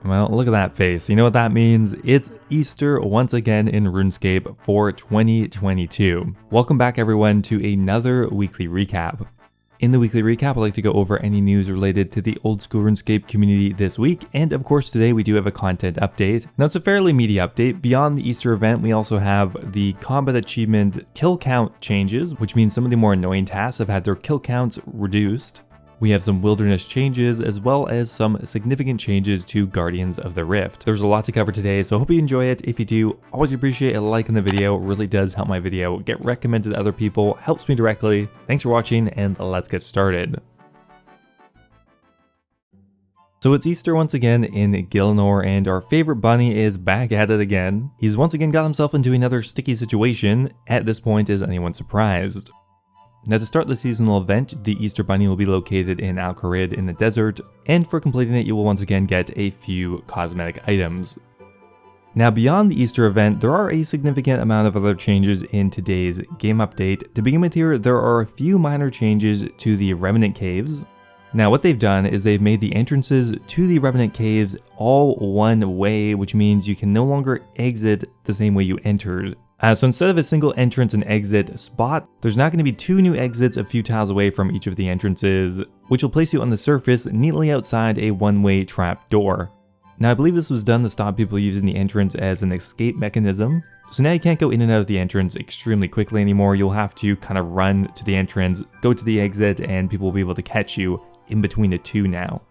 Well, look at that face. You know what that means? It's Easter once again in RuneScape for 2022. Welcome back everyone to another weekly recap. In the weekly recap, I'd like to go over any news related to the Oldschool Runescape community this week, and of course today we do have a content update. Now it's a fairly meaty update. Beyond the Easter event, we also have the combat achievement kill count changes, which means some of the more annoying tasks have had their kill counts reduced. We have some wilderness changes as well as some significant changes to Guardians of the Rift. There's a lot to cover today, so I hope you enjoy it. If you do, always appreciate a like on the video. It really does help my video get recommended to other people, helps me directly. Thanks for watching and let's get started. So it's Easter once again in Gielinor and our favorite bunny is back at it again. He's once again got himself into another sticky situation. At this point, is anyone surprised? Now to start the seasonal event, the Easter Bunny will be located in Al-Kharid in the desert, and for completing it you will once again get a few cosmetic items. Now beyond the Easter event, there are a significant amount of other changes in today's game update. To begin with here, there are a few minor changes to the Revenant caves. Now what they've done is they've made the entrances to the Revenant caves all one way, which means you can no longer exit the same way you entered. So instead of a single entrance and exit spot, there's now going to be two new exits a few tiles away from each of the entrances, which will place you on the surface neatly outside a one-way trap door. Now I believe this was done to stop people using the entrance as an escape mechanism. So now you can't go in and out of the entrance extremely quickly anymore. You'll have to kind of run to the entrance, go to the exit, and people will be able to catch you in between the two now.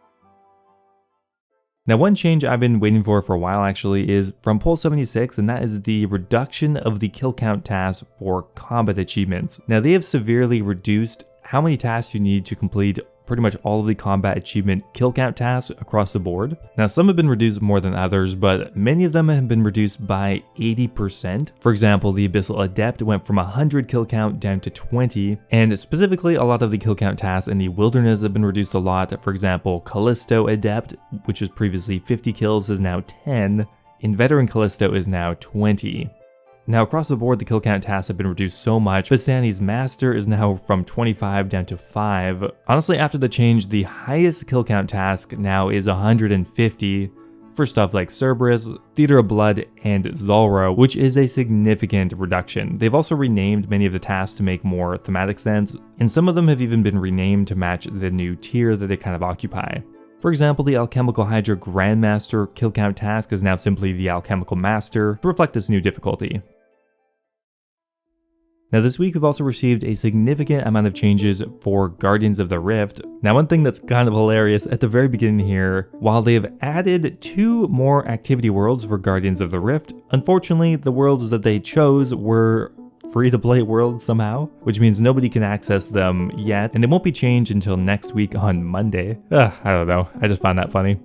Now one change I've been waiting for a while actually is from Poll 76, and that is the reduction of the kill count task for combat achievements. Now they have severely reduced how many tasks you need to complete pretty much all of the combat achievement kill count tasks across the board. Now some have been reduced more than others, but many of them have been reduced by 80%. For example, the Abyssal Adept went from 100 kill count down to 20, and specifically a lot of the kill count tasks in the wilderness have been reduced a lot. For example, Callisto Adept, which was previously 50 kills, is now 10, and Veteran Callisto is now 20. Now across the board, the kill count tasks have been reduced so much. Vistani's Master is now from 25 down to 5. Honestly, after the change, the highest kill count task now is 150 for stuff like Cerberus, Theater of Blood, and Zulrah, which is a significant reduction. They've also renamed many of the tasks to make more thematic sense, and some of them have even been renamed to match the new tier that they kind of occupy. For example, the Alchemical Hydra Grandmaster kill count task is now simply the Alchemical Master to reflect this new difficulty. Now this week we've also received a significant amount of changes for Guardians of the Rift. Now one thing that's kind of hilarious at the very beginning here, while they have added 2 more activity worlds for Guardians of the Rift, unfortunately the worlds that they chose were free-to-play worlds somehow, which means nobody can access them yet, and they won't be changed until next week on Monday. I don't know, I just found that funny.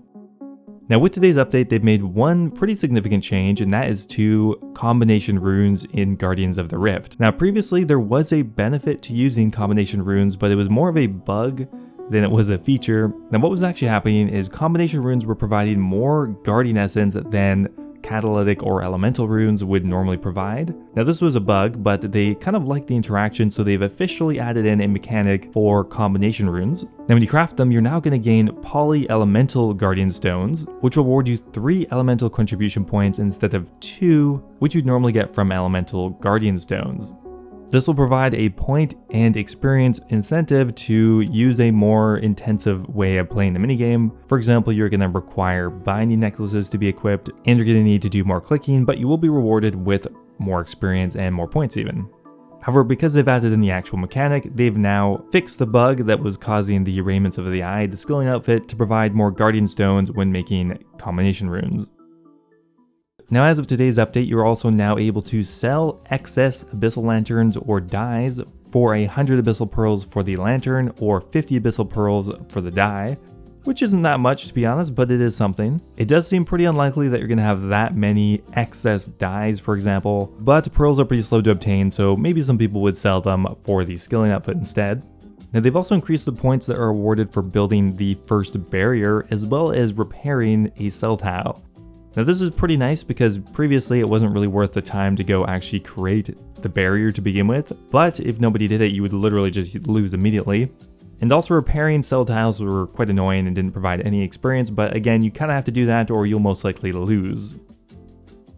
Now with today's update, they've made one pretty significant change, and that is to combination runes in Guardians of the Rift. Now previously there was a benefit to using combination runes, but it was more of a bug than it was a feature. Now what was actually happening is combination runes were providing more Guardian Essence than catalytic or elemental runes would normally provide. Now this was a bug, but they kind of like the interaction, so they've officially added in a mechanic for combination runes. Now when you craft them, you're now going to gain poly-elemental Guardian Stones, which will award you 3 elemental contribution points instead of 2, which you'd normally get from elemental Guardian Stones. This will provide a point and experience incentive to use a more intensive way of playing the minigame. For example, you're going to require binding necklaces to be equipped, and you're going to need to do more clicking, but you will be rewarded with more experience and more points even. However, because they've added in the actual mechanic, they've now fixed the bug that was causing the Raiments of the Eye, the skilling outfit, to provide more Guardian Stones when making combination runes. Now as of today's update, you're also now able to sell excess Abyssal Lanterns or dies for 100 Abyssal Pearls for the lantern or 50 Abyssal Pearls for the die, which isn't that much to be honest, but it is something. It does seem pretty unlikely that you're going to have that many excess dies, for example, but pearls are pretty slow to obtain, so maybe some people would sell them for the skilling outfit instead. Now they've also increased the points that are awarded for building the first barrier as well as repairing a cell tile. Now this is pretty nice because previously it wasn't really worth the time to go actually create the barrier to begin with, but if nobody did it, you would literally just lose immediately. And also repairing cell tiles were quite annoying and didn't provide any experience, but again, you kind of have to do that or you'll most likely lose.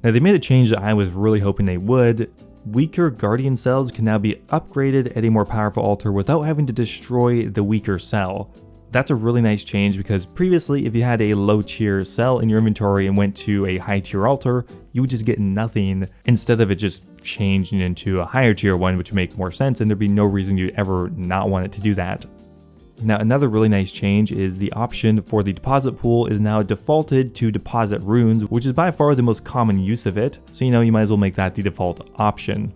Now they made a change that I was really hoping they would. Weaker guardian cells can now be upgraded at a more powerful altar without having to destroy the weaker cell. That's a really nice change because previously if you had a low tier cell in your inventory and went to a high tier altar, you would just get nothing instead of it just changing into a higher tier one, which would make more sense and there'd be no reason you'd ever not want it to do that. Now another really nice change is the option for the deposit pool is now defaulted to deposit runes, which is by far the most common use of it, so you might as well make that the default option.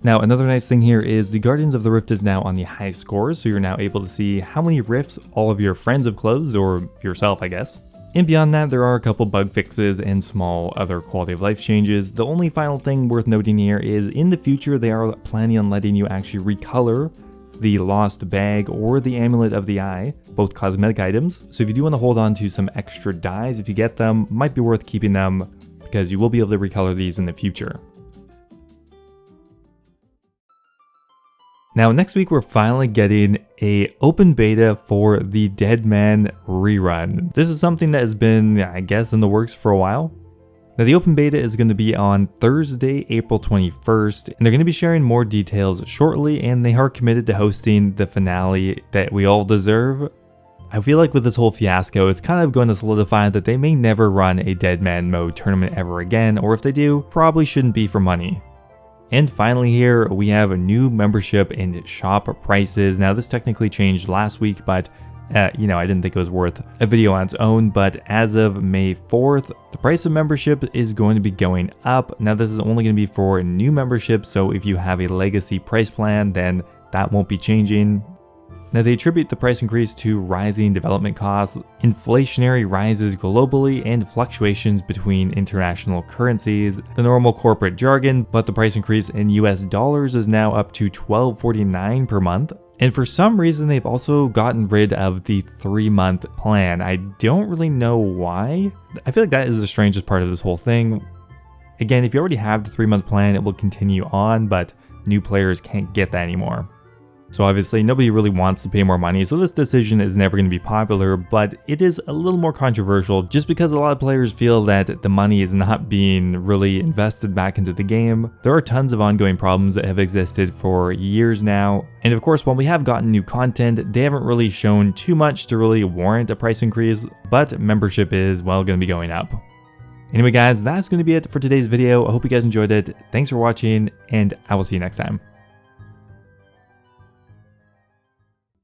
Now another nice thing here is the Guardians of the Rift is now on the high scores, so you're now able to see how many rifts all of your friends have closed, or yourself I guess. And beyond that, there are a couple bug fixes and small other quality of life changes. The only final thing worth noting here is in the future they are planning on letting you actually recolor the lost bag or the amulet of the eye, both cosmetic items. So if you do want to hold on to some extra dyes, if you get them, might be worth keeping them because you will be able to recolor these in the future. Now next week we're finally getting a open beta for the Dead Man rerun. This is something that has been, I guess, in the works for a while. Now the open beta is going to be on Thursday, April 21st, and they're going to be sharing more details shortly, and they are committed to hosting the finale that we all deserve. I feel like with this whole fiasco, it's kind of going to solidify that they may never run a Dead Man mode tournament ever again, or if they do, probably shouldn't be for money. And finally here, we have a new membership and shop prices. Now this technically changed last week, but I didn't think it was worth a video on its own, but as of May 4th, the price of membership is going to be going up. Now this is only going to be for new memberships, so if you have a legacy price plan, then that won't be changing. Now they attribute the price increase to rising development costs, inflationary rises globally, and fluctuations between international currencies, the normal corporate jargon, but the price increase in US dollars is now up to $12.49 per month. And for some reason, they've also gotten rid of the 3-month plan. I don't really know why. I feel like that is the strangest part of this whole thing. Again, if you already have the 3-month plan, it will continue on, but new players can't get that anymore. So obviously nobody really wants to pay more money, so this decision is never going to be popular, but it is a little more controversial just because a lot of players feel that the money is not being really invested back into the game. There are tons of ongoing problems that have existed for years now, and of course while we have gotten new content, they haven't really shown too much to really warrant a price increase, but membership is, well, going to be going up. Anyway guys, that's going to be it for today's video. I hope you guys enjoyed it. Thanks for watching, and I will see you next time.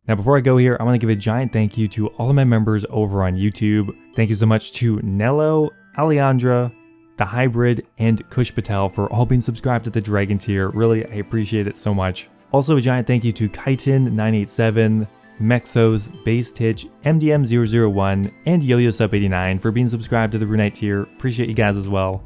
Now before I go here, I want to give a giant thank you to all of my members over on YouTube. Thank you so much to Nello, Alejandra, The Hybrid, and Kush Patel for all being subscribed to the Dragon tier. Really, I appreciate it so much. Also a giant thank you to Kaitin987, Mexos, Basetitch, MDM001, and YoYoSub89 for being subscribed to the Runite tier. Appreciate you guys as well.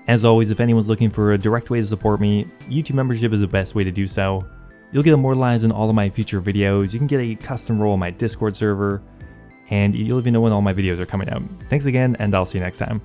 As always, if anyone's looking for a direct way to support me, YouTube membership is the best way to do so. You'll get immortalized in all of my future videos, you can get a custom role on my Discord server, and you'll even know when all my videos are coming out. Thanks again, and I'll see you next time.